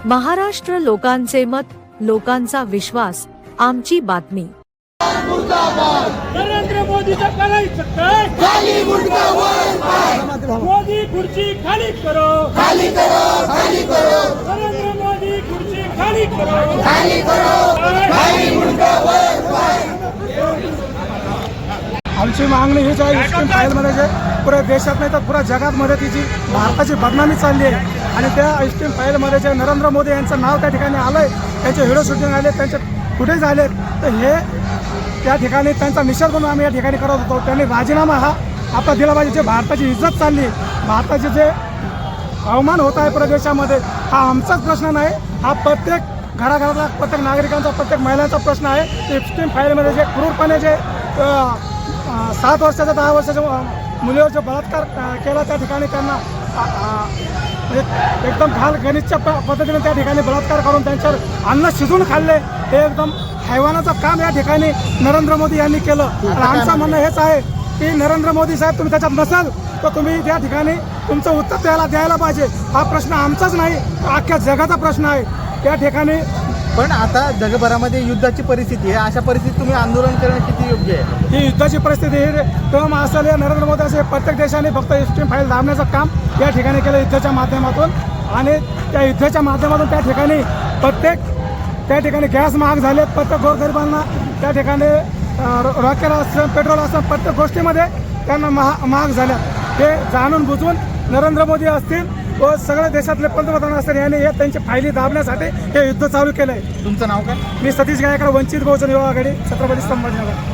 महाराष्ट्र लोकांचे मत, लोकांचा विश्वास, आमची बातमी। नरेंद्र मोदीचा करायचं काय? खाली मुंडका वर पाय, मोदी खुर्ची खाली करो, खाली करो, खाली करो, नरेंद्र मोदी खुर्ची खाली करो, खाली करो, खाली मुंडका वर पाय। आमची मागणी हीच आहे, इस्टीम फाईलमध्ये जे पुऱ्या देशात नाही तर पुऱ्या जगात मध्ये तिची भारताची बदनामी चालली आहे आणि त्या इस्टीम फाईलमध्ये जे नरेंद्र मोदी यांचं नाव त्या ठिकाणी आलं आहे, त्यांचे व्हिडिओ शूटिंग आले, त्यांचे फुटेज आले, तर हे त्या ठिकाणी त्यांचा निषेध म्हणून आम्ही या ठिकाणी करत होतो। त्यांनी राजीनामा हा आपला दिला पाहिजे। जे भारताची इज्जत चालली, भारताचे जे अवमान होत आहे पुऱ्या देशामध्ये, हा आमचाच प्रश्न नाही, हा प्रत्येक घराघरातला प्रत्येक नागरिकांचा, प्रत्येक महिलांचा प्रश्न आहे। इस्टीम फाईलमध्ये जे क्रूरपणे जे 7 वर्षाच्या 10 वर्षाच्या मुलीवर जो बलात्कार केला, त्या ठिकाणी त्यांना म्हणजे एकदम घाल गणितच्या पद्धतीने त्या ठिकाणी बलात्कार करून त्यांच्यावर अन्न शिजून खाल्ले, हे एकदम हैवानाचं काम या ठिकाणी नरेंद्र मोदी यांनी केलं। आणि आमचं म्हणणं हेच आहे की नरेंद्र मोदी साहेब, तुम्ही त्याच्यात नसाल तर तुम्ही त्या ठिकाणी तुमचं उत्तर द्यायला पाहिजे। हा प्रश्न आमचाच नाही, अख्ख्या जगाचा प्रश्न आहे त्या ठिकाणी। पण आता जगभरामध्ये युद्धाची परिस्थिती आहे, अशा परिस्थितीत तुम्ही आंदोलन करणं किती योग्य आहे? ही युद्धाची परिस्थिती ही टर्म असेल, नरेंद्र मोदी असे प्रत्येक देशाने फक्त इस्टीम फाईल दाबण्याचं काम या ठिकाणी केलं युद्धाच्या माध्यमातून। आणि त्या युद्धाच्या माध्यमातून त्या ठिकाणी त्या ठिकाणी गॅस महाग झाले, प्रत्येक गोरगरिबांना त्या ठिकाणी रॉकेल असेल, पेट्रोल असेल, प्रत्येक गोष्टीमध्ये त्यांना महाग झाल्या। हे जाणून बुजून नरेंद्र मोदी असतील व सगळ्या देशातले पंतप्रधान असतील यांनी हे त्यांची फायली दाबण्यासाठी हे युद्ध चालू केलं आहे। तुमचं नाव काय? मी सतीश गायकवाड, वंचित बहुजन युवा आघाडी, छत्रपती संभाजीनगर।